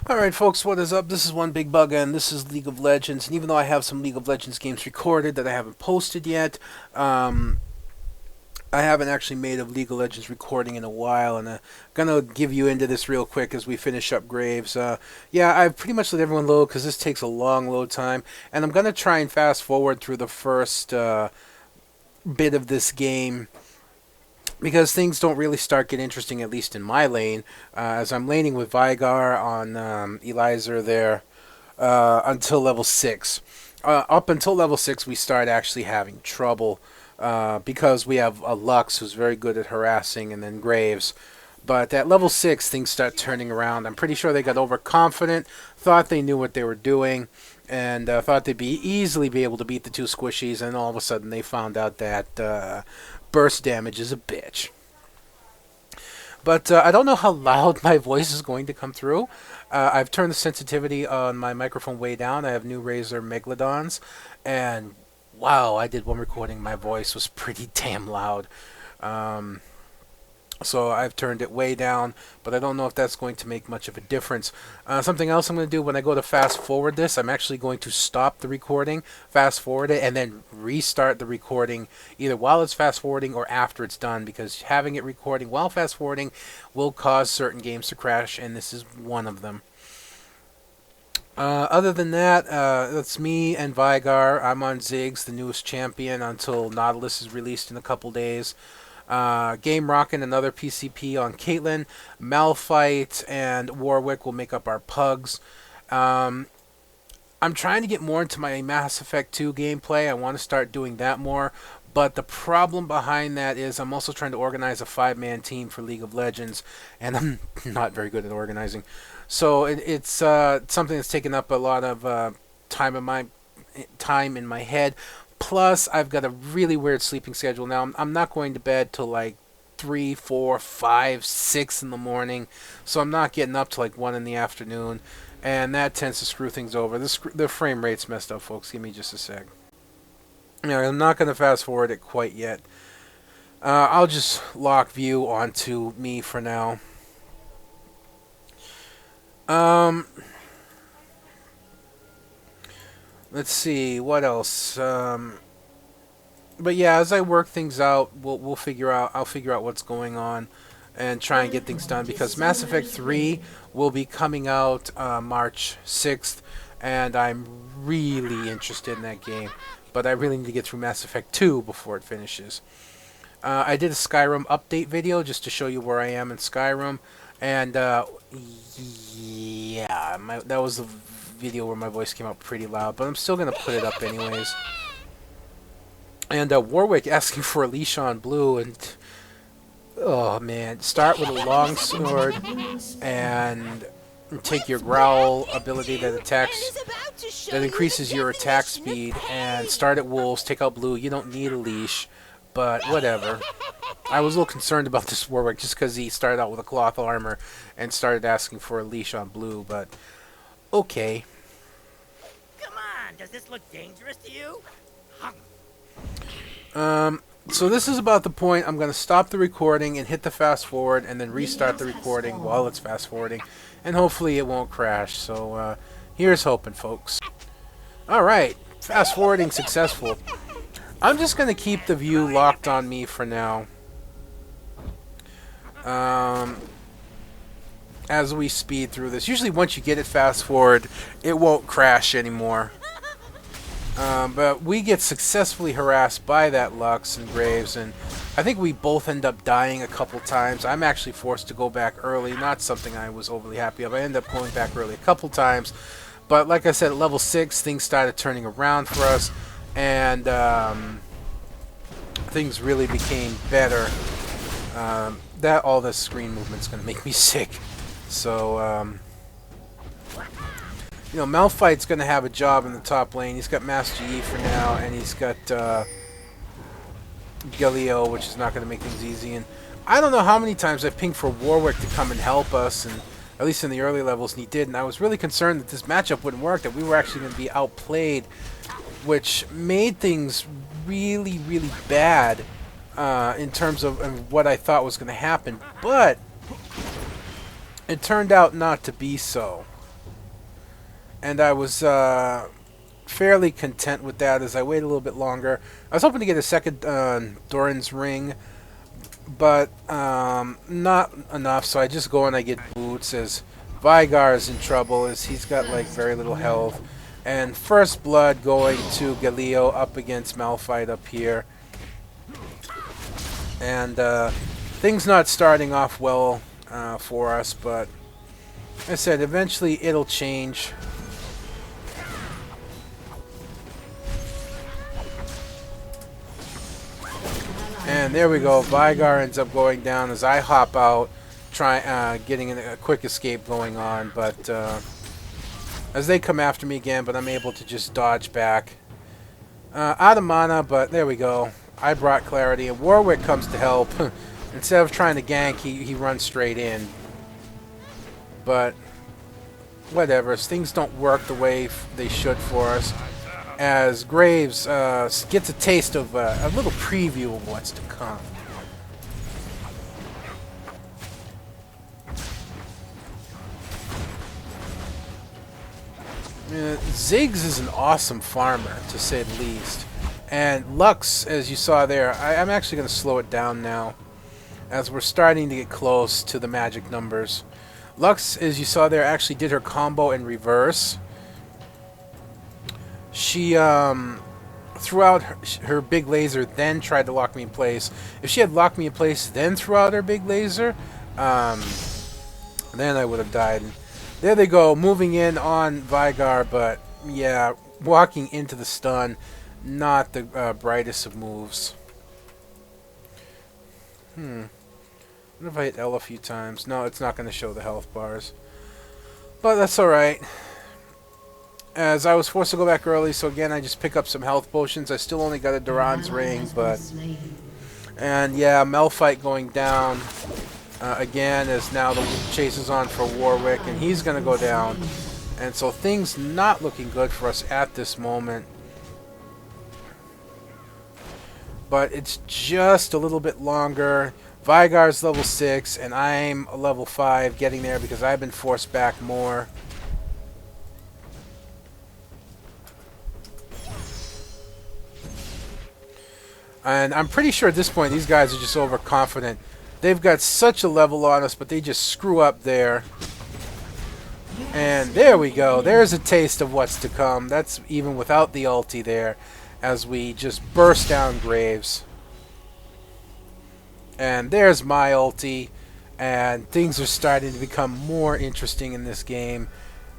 Alright folks, what is up? This is One Big Bug and this is League of Legends, and even though I have some League of Legends games recorded that I haven't posted yet, I haven't actually made a League of Legends recording in a while, and I'm gonna give you into this real quick as we finish up Graves. Yeah, I've pretty much let everyone load because this takes a long load time, and I'm gonna try and fast forward through the first bit of this game, because things don't really start get interesting, at least in my lane, as I'm laning with Veigar on Eliza there until level 6. Up until level 6, we start actually having trouble because we have a Lux who's very good at harassing, and then Graves. But at level 6, things start turning around. I'm pretty sure they got overconfident, thought they knew what they were doing, and thought they'd easily be able to beat the two squishies, and all of a sudden they found out that burst damage is a bitch. But I don't know how loud my voice is going to come through. I've turned the sensitivity on my microphone way down. I have new Razer Megalodons, and wow, I did one recording. My voice was pretty damn loud. So I've turned it way down, but I don't know if that's going to make much of a difference. Something else I'm going to do when I go to fast forward this, I'm actually going to stop the recording, fast forward it, and then restart the recording either while it's fast forwarding or after it's done, because having it recording while fast forwarding will cause certain games to crash, and this is one of them. Other than that, that's me and Veigar. I'm on Ziggs, the newest champion, until Nautilus is released in a couple days. Game Rockin', another PCP on Caitlyn. Malphite and Warwick will make up our pugs. I'm trying to get more into my Mass Effect 2 gameplay. I want to start doing that more. But the problem behind that is I'm also trying to organize a 5-man team for League of Legends, and I'm not very good at organizing. So it's something that's taken up a lot of time in my head. Plus, I've got a really weird sleeping schedule now. I'm not going to bed till like 3, 4, 5, 6 in the morning, so I'm not getting up till like 1 in the afternoon, and that tends to screw things over. The frame rate's messed up, folks. Give me just a sec. I'm not going to fast forward it quite yet. I'll just lock view onto me for now. Let's see what else. But yeah, as I work things out, we'll figure out. I'll figure out what's going on and try and get things done, because Mass Effect 3 will be coming out March 6th, and I'm really interested in that game. But I really need to get through Mass Effect 2 before it finishes. I did a Skyrim update video just to show you where I am in Skyrim, and yeah, that was the video where my voice came out pretty loud, but I'm still going to put it up anyways. And Warwick asking for a leash on Blue, and oh man, start with a long sword and take your growl ability that increases your attack speed, and start at wolves, take out Blue. You don't need a leash, but whatever. I was a little concerned about this Warwick just because he started out with a cloth armor and started asking for a leash on Blue, but okay. Come on, does this look dangerous to you? So this is about the point I'm going to stop the recording and hit the fast forward and then restart the recording while it's fast forwarding, and hopefully it won't crash. So here's hoping, folks. Alright, fast forwarding successful. I'm just going to keep the view locked on me for now. As we speed through this. Usually once you get it fast forward, it won't crash anymore. But we get successfully harassed by that Lux and Graves, and I think we both end up dying a couple times. I'm actually forced to go back early, not something I was overly happy of. I ended up going back early a couple times, but like I said, at level 6, things started turning around for us, and things really became better. All this screen movement's going to make me sick. So, you know, Malphite's going to have a job in the top lane. He's got Master Yi for now, and he's got Galio, which is not going to make things easy. And I don't know how many times I've pinged for Warwick to come and help us, and at least in the early levels, and he did. And I was really concerned that this matchup wouldn't work, that we were actually going to be outplayed, which made things really, really bad in terms of what I thought was going to happen. But it turned out not to be so. and I was fairly content with that as I waited a little bit longer. I was hoping to get a second Doran's ring, but not enough, so I just go and I get boots as Veigar is in trouble as he's got like very little health. And first blood going to Galileo up against Malphite up here. And things not starting off well for us, but like I said, eventually it'll change. And there we go. Veigar ends up going down as I hop out, getting a quick escape going on. But as they come after me again, but I'm able to just dodge back. Out of mana, but there we go. I brought clarity, and Warwick comes to help. Instead of trying to gank, he runs straight in. But whatever, things don't work the way they should for us. As Graves gets a taste of a little preview of what's to come. Ziggs is an awesome farmer, to say the least. And Lux, as you saw there, I'm actually going to slow it down now, as we're starting to get close to the magic numbers. Lux, as you saw there, actually did her combo in reverse. She threw out her big laser, then tried to lock me in place. If she had locked me in place, then threw out her big laser, then I would have died. And there they go, moving in on Veigar, but yeah, walking into the stun, not the brightest of moves. I wonder if I hit L a few times. No, it's not going to show the health bars. But that's alright. As I was forced to go back early, so again, I just pick up some health potions. I still only got a Duran's ring, but... And yeah, Malphite going down again, as now the chase is on for Warwick, and he's going to go down. And so things not looking good for us at this moment. But it's just a little bit longer. Veigar's level 6, and I'm a level 5 getting there because I've been forced back more. And I'm pretty sure at this point these guys are just overconfident. They've got such a level on us, but they just screw up there. And there we go. There's a taste of what's to come. That's even without the ulti there, as we just burst down Graves. And there's my ulti, and things are starting to become more interesting in this game.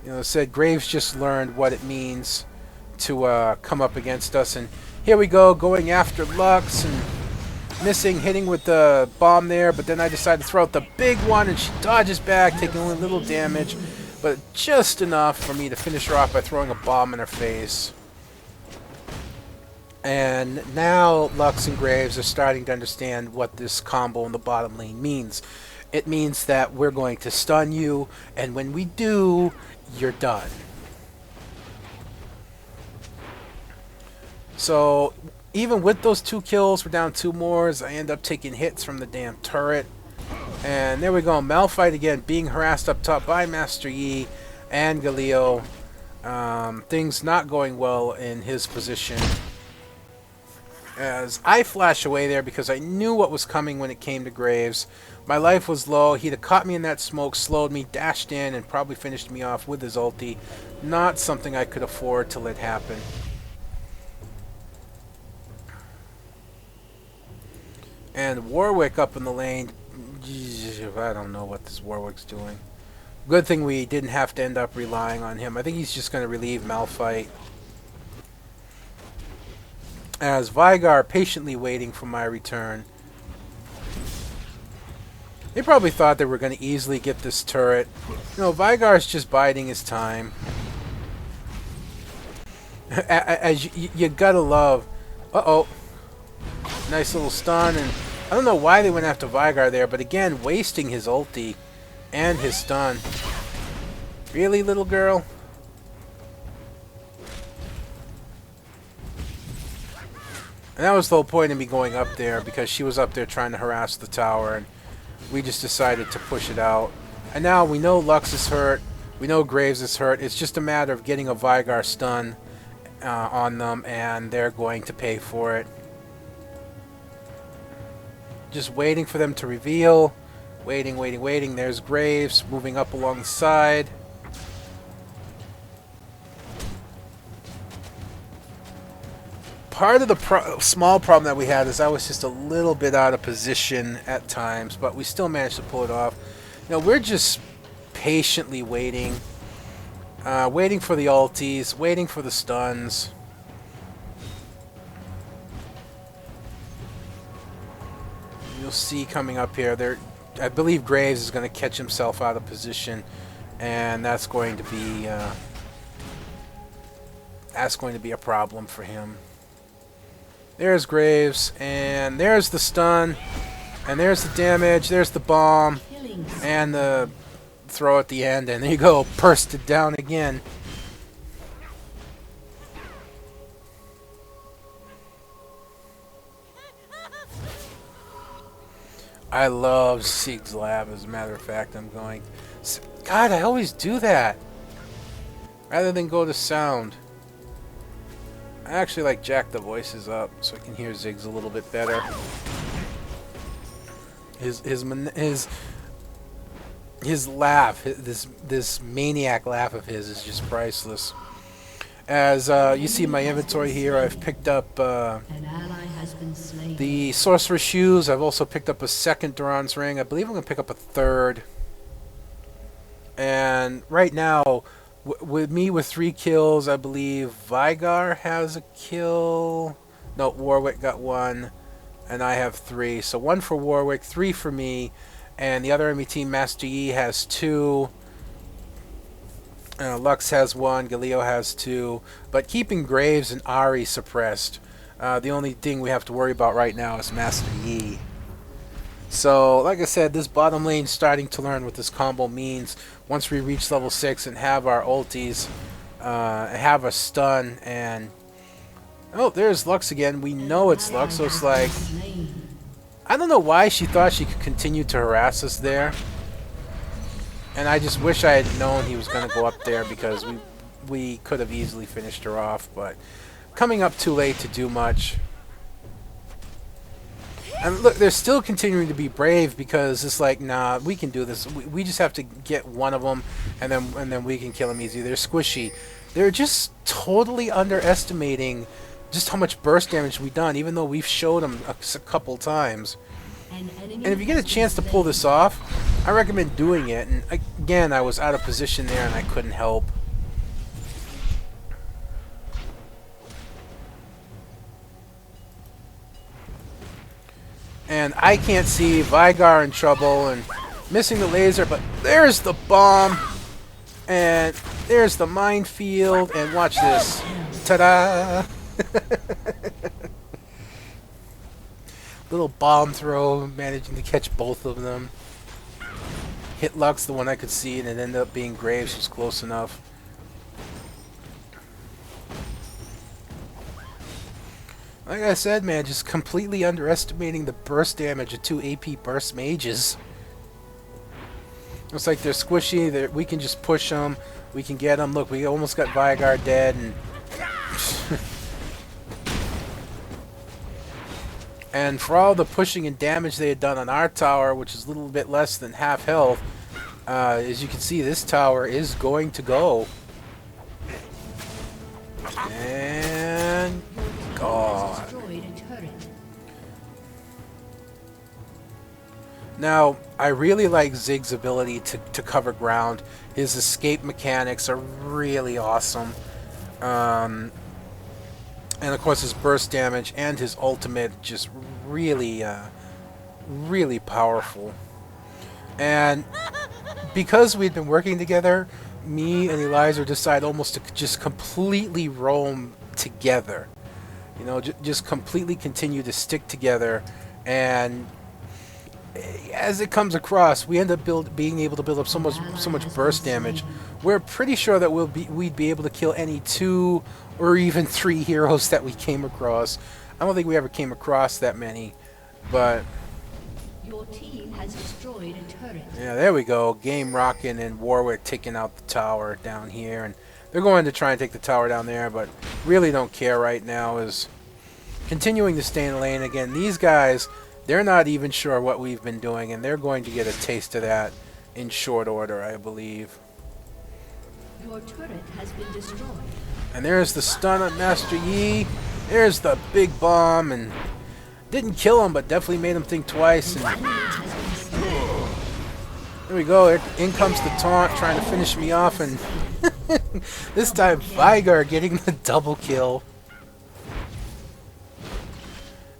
You know, said Graves just learned what it means to come up against us, and here we go, going after Lux and missing, hitting with the bomb there, but then I decide to throw out the big one, and she dodges back, taking only a little damage, but just enough for me to finish her off by throwing a bomb in her face. And now Lux and Graves are starting to understand what this combo in the bottom lane means. It means that we're going to stun you, and when we do, you're done. So even with those 2 kills, we're down 2 more as I end up taking hits from the damn turret. And there we go, Malphite again being harassed up top by Master Yi and Galileo. Things not going well in his position. As I flash away there because I knew what was coming when it came to Graves. My life was low. He'd have caught me in that smoke, slowed me, dashed in, and probably finished me off with his ulti. Not something I could afford to let happen. And Warwick up in the lane. I don't know what this Warwick's doing. Good thing we didn't have to end up relying on him. I think he's just going to relieve Malphite. As Veigar patiently waiting for my return. They probably thought they were going to easily get this turret. You know, Veigar's just biding his time. As you gotta love. Uh-oh. Nice little stun, and I don't know why they went after Veigar there, but again, wasting his ulti and his stun. Really, little girl? And that was the whole point of me going up there, because she was up there trying to harass the tower, and we just decided to push it out. And now we know Lux is hurt. We know Graves is hurt. It's just a matter of getting a Veigar stun on them, and they're going to pay for it. Just waiting for them to reveal. Waiting, waiting, waiting. There's Graves moving up along the side. Part of the small problem that we had is I was just a little bit out of position at times, but we still managed to pull it off. You know, we're just patiently waiting. Waiting for the ulties, waiting for the stuns. You'll see coming up here, I believe Graves is going to catch himself out of position, and that's going to be a problem for him. There's Graves, and there's the stun, and there's the damage, there's the bomb, and the throw at the end, and there you go, burst it down again. I love Ziggs Lab, as a matter of fact. I'm going... God, I always do that! Rather than go to sound. I actually like jack the voices up so I can hear Ziggs a little bit better. His laugh, this maniac laugh of his is just priceless. As you see my inventory here, I've picked up the Sorcerer's Shoes. I've also picked up a second Duran's Ring. I believe I'm going to pick up a third. And right now, with me with 3 kills, I believe Veigar has a kill. No, Warwick got 1, and I have 3. So 1 for Warwick, 3 for me, and the other enemy team, Master Yi, has 2. Lux has 1, Galio has 2, but keeping Graves and Ari suppressed. The only thing we have to worry about right now is Master Yi. So, like I said, this bottom lane's starting to learn what this combo means. Once we reach level 6 and have our ultis, have a stun, and... Oh, there's Lux again. We know it's Lux, so it's like... I don't know why she thought she could continue to harass us there. And I just wish I had known he was going to go up there, because we could have easily finished her off, but coming up too late to do much. And look, they're still continuing to be brave, because it's like, nah, we can do this. We just have to get one of them, and then we can kill them easy. They're squishy. They're just totally underestimating just how much burst damage we've done, even though we've showed them a couple times. And if you get a chance to pull this off, I recommend doing it. And again, I was out of position there and I couldn't help. And I can't see Veigar in trouble and missing the laser, but there's the bomb. And there's the minefield. And watch this. Ta-da! Little bomb throw, managing to catch both of them. Hit Lux, the one I could see, and it ended up being Graves, was close enough. Like I said, man, just completely underestimating the burst damage of 2 AP burst mages. Looks like they're squishy, we can just push them, we can get them. Look, we almost got Veigar dead, and... And for all the pushing and damage they had done on our tower, which is a little bit less than half health, as you can see, this tower is going to go. And gone. Now, I really like Ziggs' ability to cover ground. His escape mechanics are really awesome. And of course his burst damage and his ultimate just really, really powerful. And because we'd been working together, me and Eliza decided almost to just completely roam together. You know, just completely continue to stick together. And as it comes across, we end up being able to build up so much burst damage. We're pretty sure that we'd be able to kill any 2 or even 3 heroes that we came across. I don't think we ever came across that many, but Your team has destroyed a turret. Yeah, there we go. Game rocking and Warwick taking out the tower down here. And they're going to try and take the tower down there, but really don't care right now. Is continuing to stay in the lane. Again, these guys, they're not even sure what we've been doing, and they're going to get a taste of that in short order, I believe. Your turret has been destroyed. And there's the stun on Master Yi. There's the big bomb, and didn't kill him, but definitely made him think twice. And there we go. In comes the taunt, trying to finish me off, and this time Veigar getting the double kill.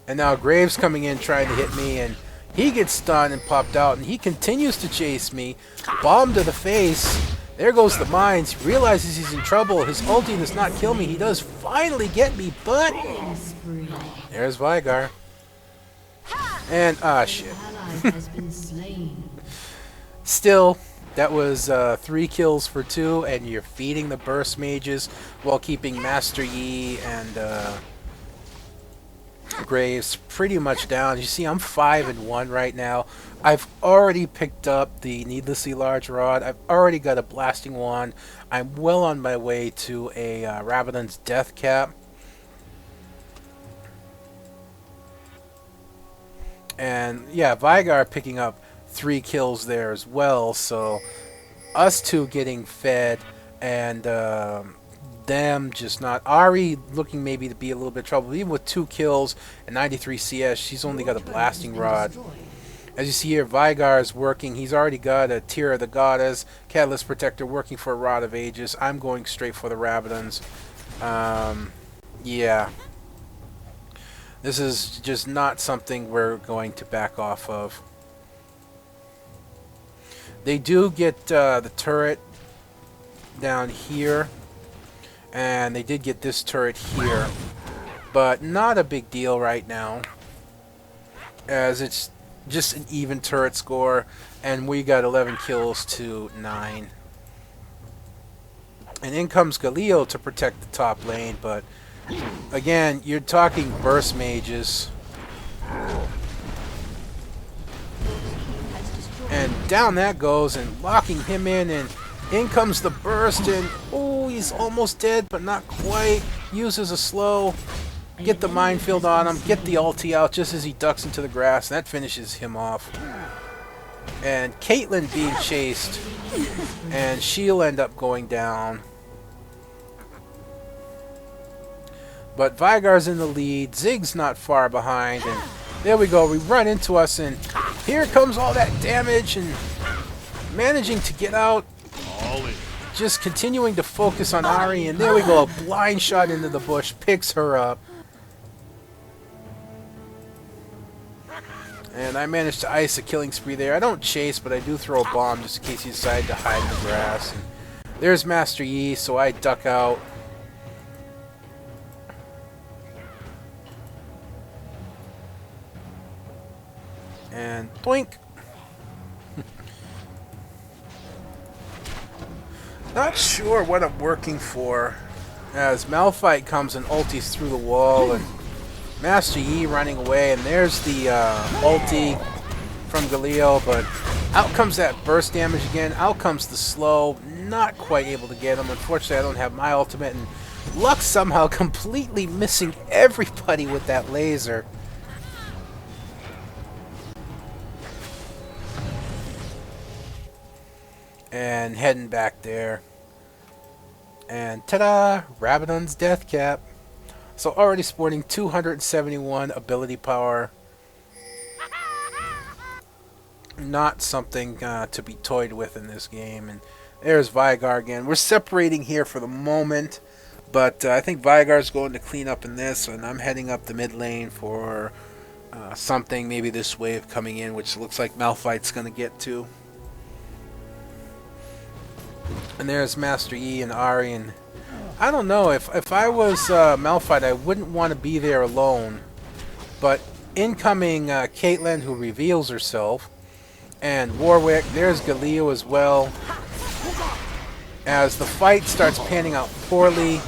And now Graves coming in trying to hit me, and he gets stunned and popped out, and he continues to chase me. Bomb to the face. There goes the mines. He realizes he's in trouble. His ulti does not kill me. He does finally get me, but there's Veigar. And shit. Has been slain. Still, that was 3 kills for 2, and you're feeding the burst mages while keeping Master Yi and Graves pretty much down. You see, I'm 5-1 right now. I've already picked up the needlessly large rod. I've already got a blasting wand. I'm well on my way to a Rabadon's death cap. And yeah, Veigar picking up 3 kills there as well. So us two getting fed, and them just not. Ari looking maybe to be a little bit of trouble. Even with 2 kills and 93 CS, she's only got a blasting rod. As you see here, Veigar is working. He's already got a Tear of the Goddess, Catalyst Protector, working for a Rod of Ages. I'm going straight for the Rabadons. Yeah. This is just not something we're going to back off of. They do get the turret down here. And they did get this turret here. But not a big deal right now, as it's just an even turret score, and we got 11 kills to 9. And in comes Galio to protect the top lane, but again, you're talking burst mages. And down that goes, and locking him in comes the burst, and oh, he's almost dead, but not quite. Uses a slow. Get the minefield on him, get the ulti out just as he ducks into the grass, and that finishes him off. And Caitlyn being chased, and she'll end up going down. But Veigar's in the lead, Ziggs not far behind, and there we go, we run into us, and here comes all that damage, and managing to get out. Just continuing to focus on Ari, and there we go, a blind shot into the bush, picks her up. And I managed to ice a killing spree there. I don't chase, but I do throw a bomb just in case he decided to hide in the grass. And there's Master Yi, so I duck out. And blink. Not sure what I'm working for, as Malphite comes and ultis through the wall, and Master Yi running away, and there's the ulti from Galio, but out comes that burst damage again, out comes the slow, not quite able to get him. Unfortunately, I don't have my ultimate, and Lux somehow completely missing everybody with that laser. And heading back there. And ta-da! Rabadon's death cap. So already sporting 271 ability power. Not something to be toyed with in this game. And there's Veigar again. We're separating here for the moment. But I think Veigar's going to clean up in this. And I'm heading up the mid lane for something. Maybe this wave coming in, which looks like Malphite's going to get to. And there's Master Yi and Ari, and I don't know, if I was Malphite, I wouldn't want to be there alone. But incoming Caitlyn, who reveals herself, and Warwick, there's Galio as well. As the fight starts panning out poorly.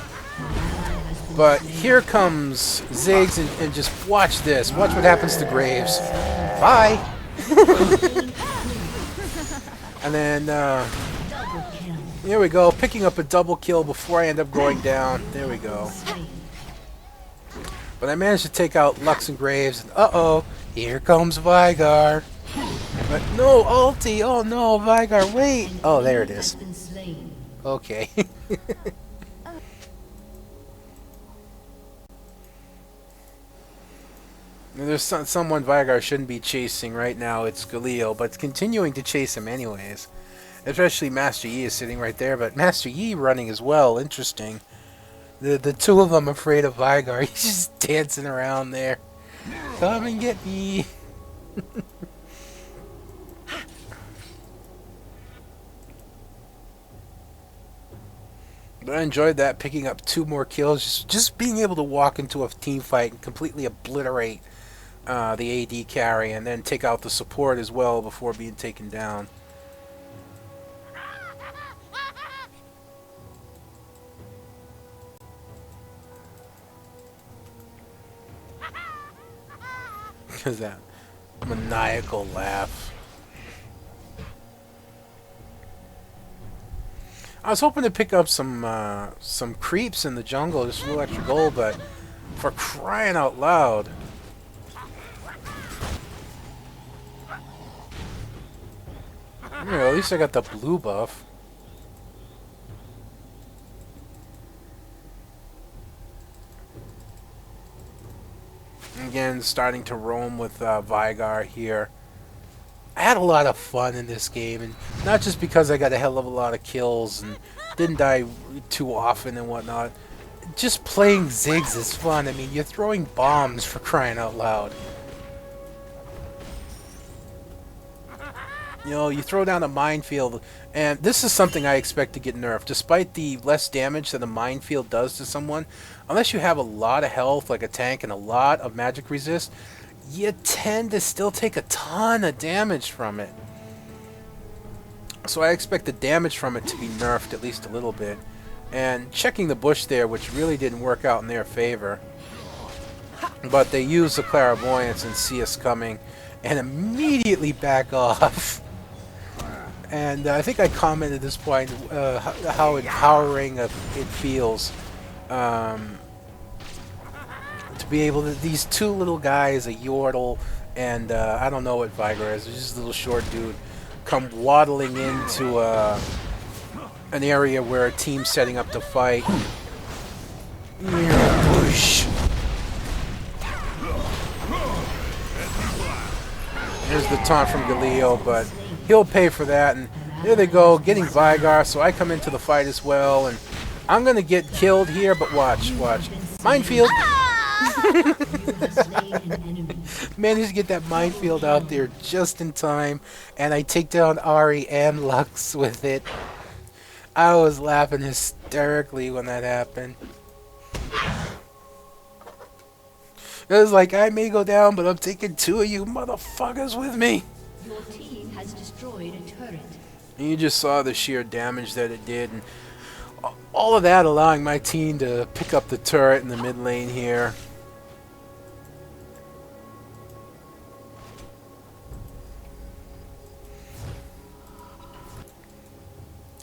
But here comes Ziggs, and just watch this. Watch what happens to Graves. Bye! And then, Double kill. here we go, picking up a double kill before I end up going down. There we go. Slain. But I managed to take out Lux and Graves, and uh-oh, here comes Veigar. But no, ulti! Oh no, Veigar, wait! An Oh, there it enemy is. has been slain. Okay. There's someone Veigar shouldn't be chasing right now. It's Galio, but it's continuing to chase him anyways. Especially Master Yi is sitting right there, but Master Yi running as well. Interesting. The two of them afraid of Veigar. He's just dancing around there. Come and get me. But I enjoyed that, picking up 2 more kills. Just being able to walk into a team fight and completely obliterate the AD carry, and then take out the support as well before being taken down. Because that maniacal laugh. I was hoping to pick up some creeps in the jungle, just a little extra gold, but for crying out loud. At least I got the blue buff. Again, starting to roam with Veigar here. I had a lot of fun in this game, and not just because I got a hell of a lot of kills and didn't die too often and whatnot. Just playing Ziggs is fun. I mean, you're throwing bombs, for crying out loud. You know, you throw down a minefield, and this is something I expect to get nerfed. Despite the less damage that a minefield does to someone, unless you have a lot of health, like a tank, and a lot of magic resist, you tend to still take a ton of damage from it. So I expect the damage from it to be nerfed at least a little bit. And checking the bush there, which really didn't work out in their favor. But they use the clairvoyance and see us coming, and immediately back off. And I think I commented at this point how empowering it feels to be able to, these 2 little guys, a Yordle and I don't know what Veigar is, just a little short dude, come waddling into an area where a team's setting up to fight. Whoosh. There's the taunt from Galio, but he'll pay for that, and there they go, getting Veigar, so I come into the fight as well, and I'm gonna get killed here, but watch. Minefield! Managed to get that minefield out there just in time, and I take down Ahri and Lux with it. I was laughing hysterically when that happened. It was like, I may go down, but I'm taking 2 of you motherfuckers with me. Your team has destroyed a turret. And you just saw the sheer damage that it did, and all of that allowing my team to pick up the turret in the mid lane here.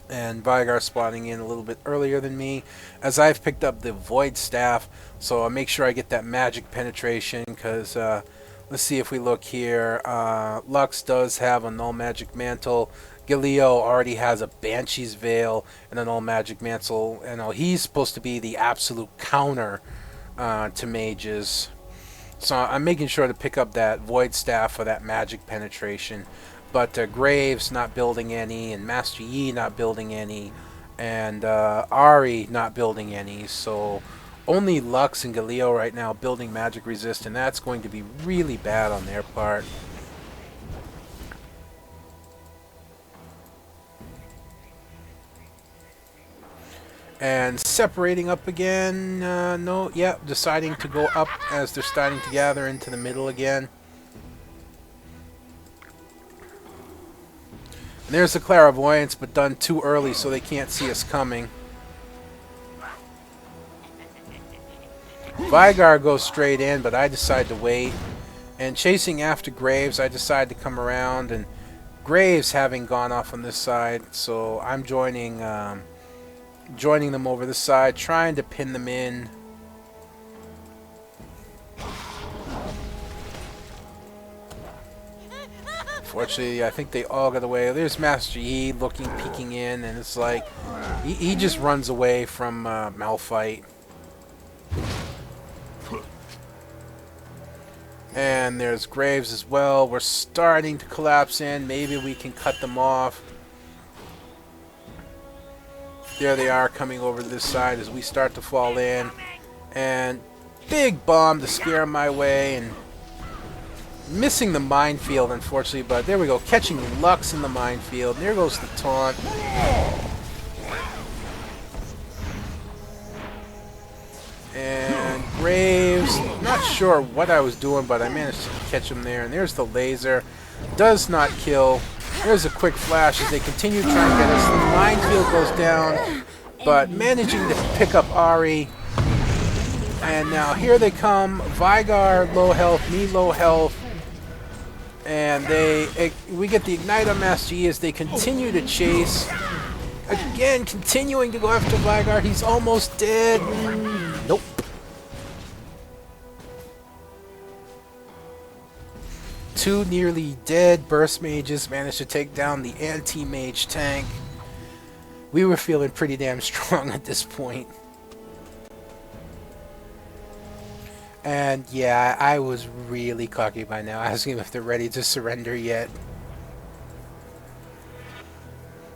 And Veigar spawning in a little bit earlier than me, as I've picked up the Void Staff, so I'll make sure I get that magic penetration, because let's see if we look here. Lux does have a null magic mantle. Galio already has a Banshee's Veil and a null magic mantle. You know, he's supposed to be the absolute counter to mages. So I'm making sure to pick up that Void Staff for that magic penetration. But Graves not building any, and Master Yi not building any, and Ahri not building any. So only Lux and Galio right now building magic resist, and that's going to be really bad on their part. And separating up again. No, yeah, deciding to go up as they're starting to gather into the middle again. And there's the clairvoyance, but done too early so they can't see us coming. Veigar goes straight in, but I decide to wait. And chasing after Graves, I decided to come around, and Graves having gone off on this side, so I'm joining them over this side, trying to pin them in. Fortunately, I think they all got away. There's Master Yi looking, peeking in, and it's like he just runs away from Malphite. And there's Graves as well. We're starting to collapse in. Maybe we can cut them off. There they are coming over to this side as we start to fall in. And big bomb to scare them my way. And missing the minefield, unfortunately. But there we go. Catching Lux in the minefield. There goes the taunt. And Graves, not sure what I was doing, but I managed to catch him there. And there's the laser. Does not kill. There's a quick flash as they continue to try and get us. The minefield goes down, but managing to pick up Ari. And now here they come. Veigar low health, me low health. And we get the ignite on Master Yi as they continue to chase. Again, continuing to go after Veigar. He's almost dead. Nope. Two nearly dead burst mages managed to take down the anti-mage tank. We were feeling pretty damn strong at this point. And yeah, I was really cocky by now, asking if they're ready to surrender yet.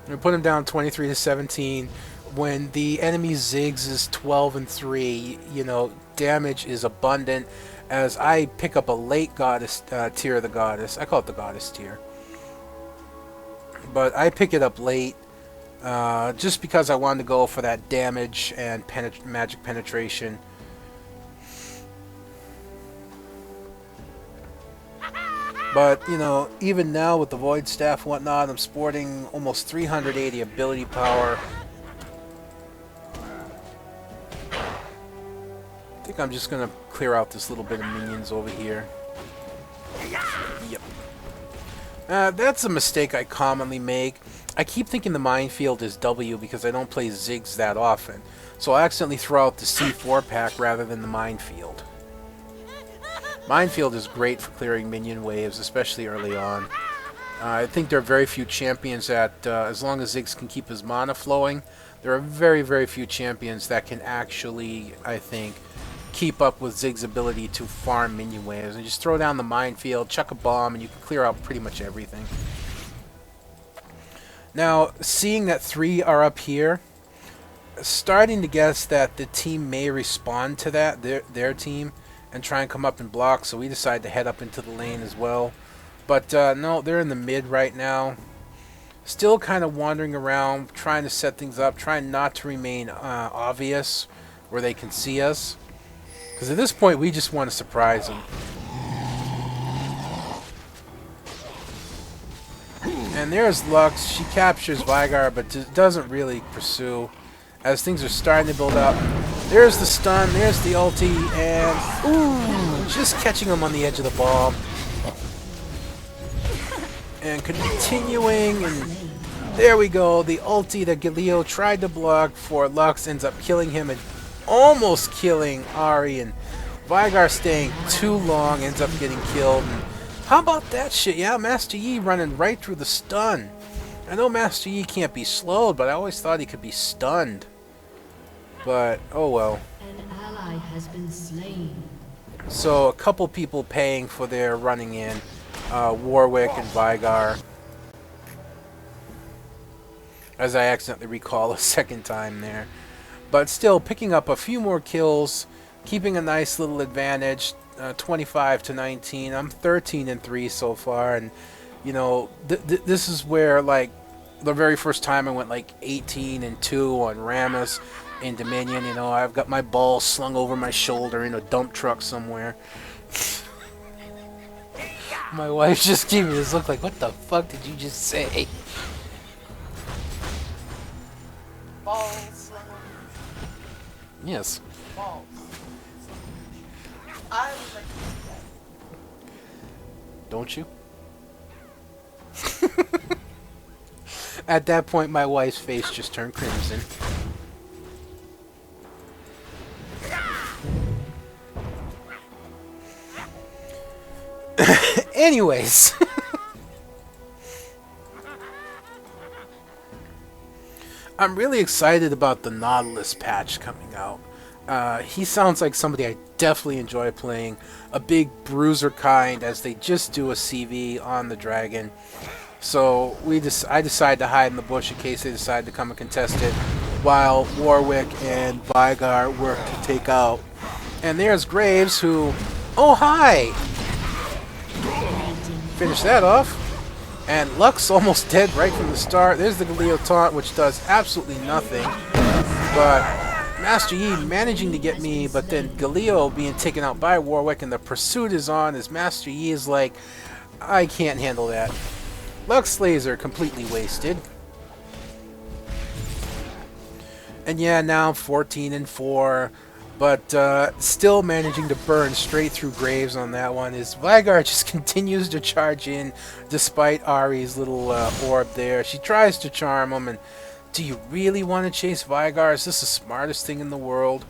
We put them down 23-17. When the enemy Ziggs is 12-3, you know, damage is abundant. As I pick up a late goddess tier of the goddess, I call it the goddess tier, but I pick it up late just because I wanted to go for that damage and magic penetration. But, you know, even now with the Void Staff and whatnot, I'm sporting almost 380 ability power. I think I'm just going to clear out this little bit of minions over here. Yep. That's a mistake I commonly make. I keep thinking the minefield is W because I don't play Ziggs that often. So I accidentally throw out the C4 pack rather than the minefield. Minefield is great for clearing minion waves, especially early on. I think there are very few champions that, as long as Ziggs can keep his mana flowing, there are very, very few champions that can actually, I think, keep up with Ziggs' ability to farm minion waves. And just throw down the minefield, chuck a bomb, and you can clear out pretty much everything. Now, seeing that 3 are up here, starting to guess that the team may respond to that, their team, and try and come up and block, so we decided to head up into the lane as well. But no, they're in the mid right now. Still kind of wandering around, trying to set things up, trying not to remain obvious where they can see us. Because at this point, we just want to surprise them. And there's Lux. She captures Veigar, but doesn't really pursue. As things are starting to build up. There's the stun, there's the ulti, and ooh, just catching him on the edge of the bomb. And continuing, and there we go. The ulti that Galio tried to block for Lux ends up killing him and almost killing Ari, and Veigar staying too long ends up getting killed. And how about that shit? Yeah, Master Yi running right through the stun. I know Master Yi can't be slowed, but I always thought he could be stunned. But, oh well. An ally has been slain. So, a couple people paying for their running in. Warwick and Veigar. As I accidentally recall a second time there. But still, picking up a few more kills. Keeping a nice little advantage. 25-19. I'm 13-3 so far. And, you know, this is where, like, the very first time I went, like, 18-2 on Rammus. In Dominion, you know, I've got my ball slung over my shoulder in a dump truck somewhere. My wife just gave me this look like, what the fuck did you just say? Balls slung over. Yes. Balls. I would like to see don't you? At that point, my wife's face just turned crimson. Anyways. I'm really excited about the Nautilus patch coming out. He sounds like somebody I definitely enjoy playing. A big bruiser kind, as they just do a CV on the dragon. So I decided to hide in the bush in case they decide to come and contest it, while Warwick and Veigar work to take out. And there's Graves, who... Oh, hi! Finish that off. And Lux almost dead right from the start. There's the Galio taunt, which does absolutely nothing. But Master Yi managing to get me, but then Galio being taken out by Warwick, and the pursuit is on as Master Yi is like, I can't handle that. Lux Laser completely wasted. And yeah, now 14-4. But still managing to burn straight through Graves on that one. Is Veigar just continues to charge in despite Ari's little orb there. She tries to charm him, and do you really want to chase Veigar? Is this the smartest thing in the world?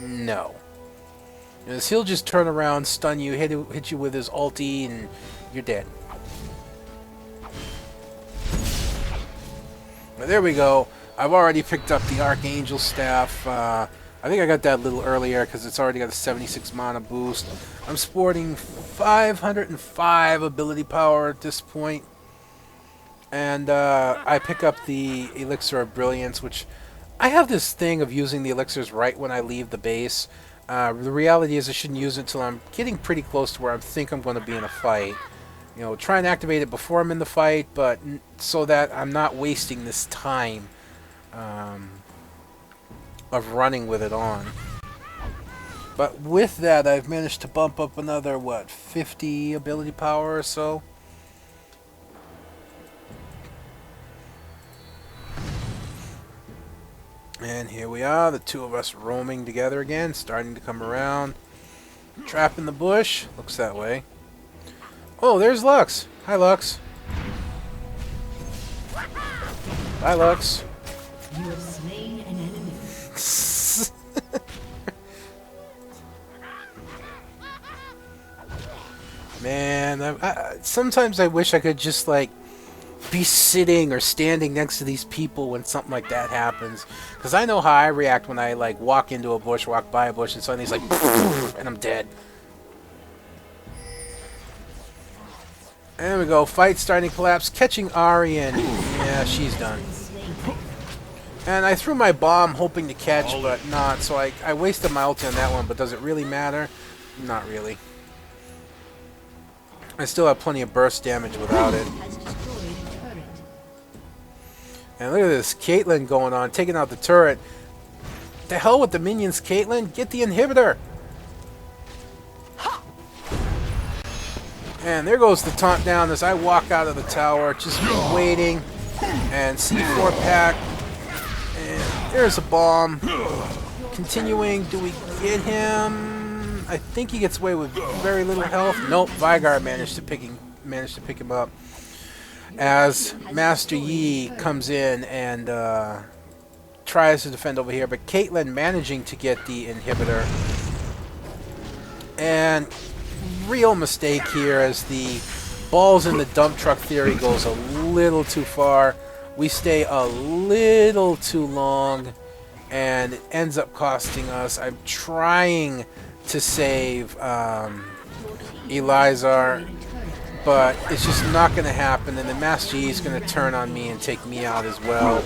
No. Because he'll just turn around, stun you, hit you with his ulti, and you're dead. But there we go. I've already picked up the Archangel Staff. I think I got that a little earlier because it's already got a 76 mana boost. I'm sporting 505 ability power at this point. And I pick up the Elixir of Brilliance, which I have this thing of using the elixirs right when I leave the base. The reality is I shouldn't use it until I'm getting pretty close to where I think I'm going to be in a fight. You know, try and activate it before I'm in the fight, but so that I'm not wasting this time of running with it on. But with that, I've managed to bump up another, what, 50 ability power or so? And here we are, the two of us roaming together again, starting to come around. Trap in the bush, looks that way. Oh, there's Lux. Hi, Lux. Hi, Lux. You have slain an enemy. Man, sometimes I wish I could just, like, be sitting or standing next to these people when something like that happens. Because I know how I react when I, like, walk into a bush, walk by a bush, and suddenly it's like, and I'm dead. There we go. Fight starting to collapse. Catching Arian. Yeah, she's done. And I threw my bomb hoping to catch, but not. So I wasted my ulti on that one, but does it really matter? Not really. I still have plenty of burst damage without it. And look at this. Caitlyn going on, taking out the turret. The hell with the minions, Caitlyn. Get the inhibitor. And there goes the taunt down as I walk out of the tower, just waiting. And C4 pack. And there's a bomb. Continuing. Do we get him? I think he gets away with very little health. Nope. Veigar managed to pick him up. As Master Yi comes in and tries to defend over here, but Caitlyn managing to get the inhibitor. And real mistake here as the balls in the dump truck theory goes a little too far. We stay a little too long, and it ends up costing us. I'm trying to save Elizar, but it's just not going to happen, and then Master Yi is going to turn on me and take me out as well.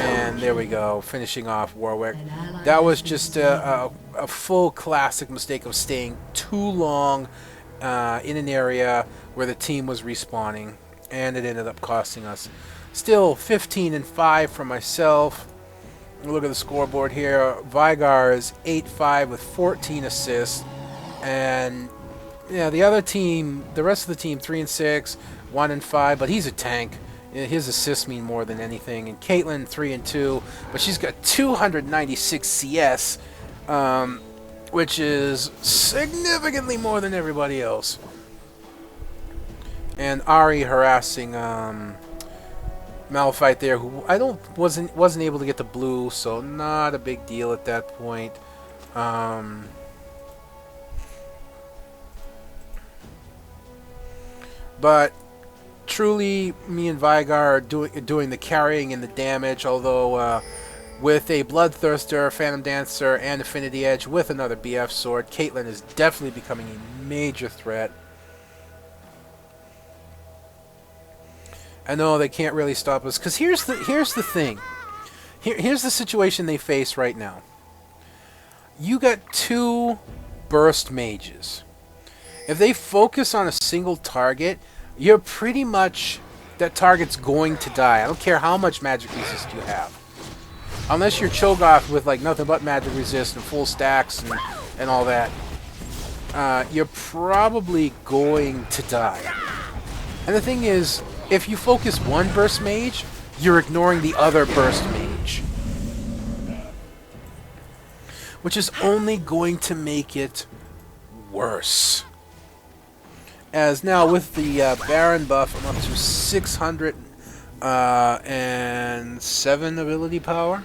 And there we go, finishing off Warwick. That was just a full classic mistake of staying too long in an area where the team was respawning, and it ended up costing us. Still 15-5 for myself. Look at the scoreboard here. Veigar is 8-5 with 14 assists, and yeah, the other team, the rest of the team, 3-6, 1-5, but he's a tank. His assists mean more than anything. And Caitlyn 3-2, but she's got 296 CS, which is significantly more than everybody else. and Ari harassing Malphite there, who I wasn't able to get the blue, so not a big deal at that point. But truly, me and Veigar are doing the carrying and the damage, although with a Bloodthirster, Phantom Dancer, and Affinity Edge with another BF sword, Caitlyn is definitely becoming a major threat. I know they can't really stop us, because here's the thing. Here's the situation they face right now. You got two burst mages. If they focus on a single target, you're pretty much, that target's going to die. I don't care how much magic resist you have. Unless you're Cho'Gath with like nothing but magic resist and full stacks and all that, you're probably going to die. And the thing is, if you focus one burst mage, you're ignoring the other burst mage, which is only going to make it worse. As now with the Baron buff, I'm up to 607 ability power.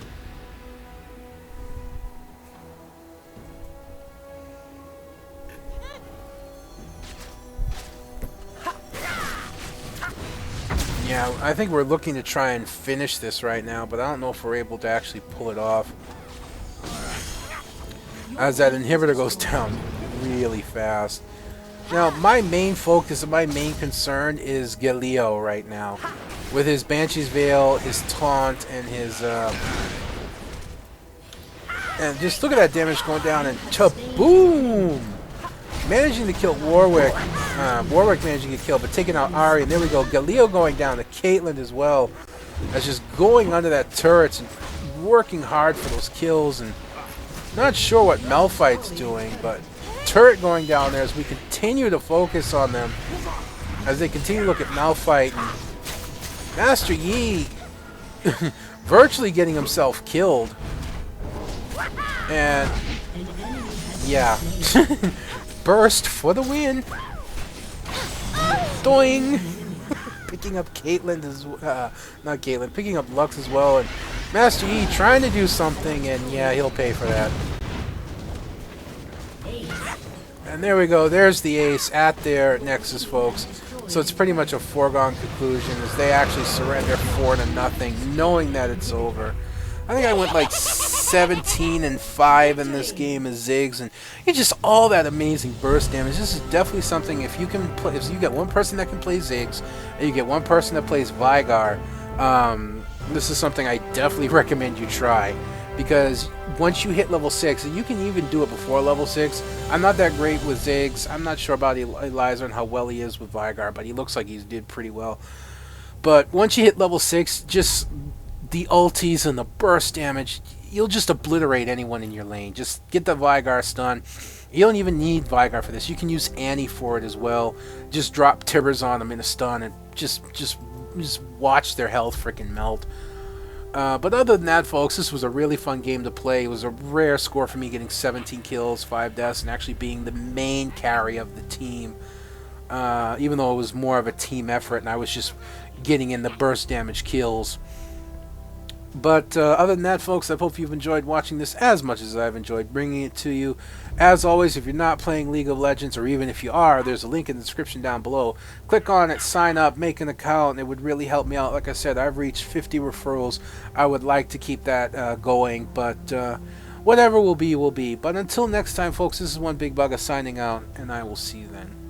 Yeah, I think we're looking to try and finish this right now, but I don't know if we're able to actually pull it off. As that inhibitor goes down really fast. Now, my main focus and my main concern is Galio right now. With his Banshee's Veil, his Taunt, and his... and just look at that damage going down, and cha-boom! Managing to kill Warwick. Warwick managing to kill, but taking out Ari, and there we go. Galio going down to Caitlyn as well. That's just going under that turret and working hard for those kills, and not sure what Malphite's doing, but turret going down there as we continue to focus on them, as they continue to look at Malphite, and Master Yi virtually getting himself killed. And yeah. Burst for the win. Doing. Picking up Caitlyn as not Caitlyn, picking up Lux as well, and Master Yi trying to do something, and yeah, he'll pay for that. And there we go. There's the ace at their Nexus, folks. So it's pretty much a foregone conclusion as they actually surrender 4-0, knowing that it's over. I think I went like 17-5 in this game as Ziggs, and it's just all that amazing burst damage. This is definitely something, if you can play, if you get one person that can play Ziggs, and you get one person that plays Veigar, this is something I definitely recommend you try. Because once you hit level 6, and you can even do it before level 6, I'm not that great with Ziggs. I'm not sure about Eliza and how well he is with Veigar, but he looks like he did pretty well. But once you hit level 6, just the ultis and the burst damage, you'll just obliterate anyone in your lane. Just get the Veigar stun. You don't even need Veigar for this. You can use Annie for it as well. Just drop Tibbers on them in a stun and just watch their health freaking melt. But other than that, folks, this was a really fun game to play. It was a rare score for me, getting 17 kills, 5 deaths, and actually being the main carry of the team. Even though it was more of a team effort, and I was just getting in the burst damage kills. But other than that, folks, I hope you've enjoyed watching this as much as I've enjoyed bringing it to you. As always, if you're not playing League of Legends, or even if you are, there's a link in the description down below. Click on it, sign up, make an account, and it would really help me out. Like I said, I've reached 50 referrals. I would like to keep that going, but whatever will be, will be. But until next time, folks, this is One Big Bugger signing out, and I will see you then.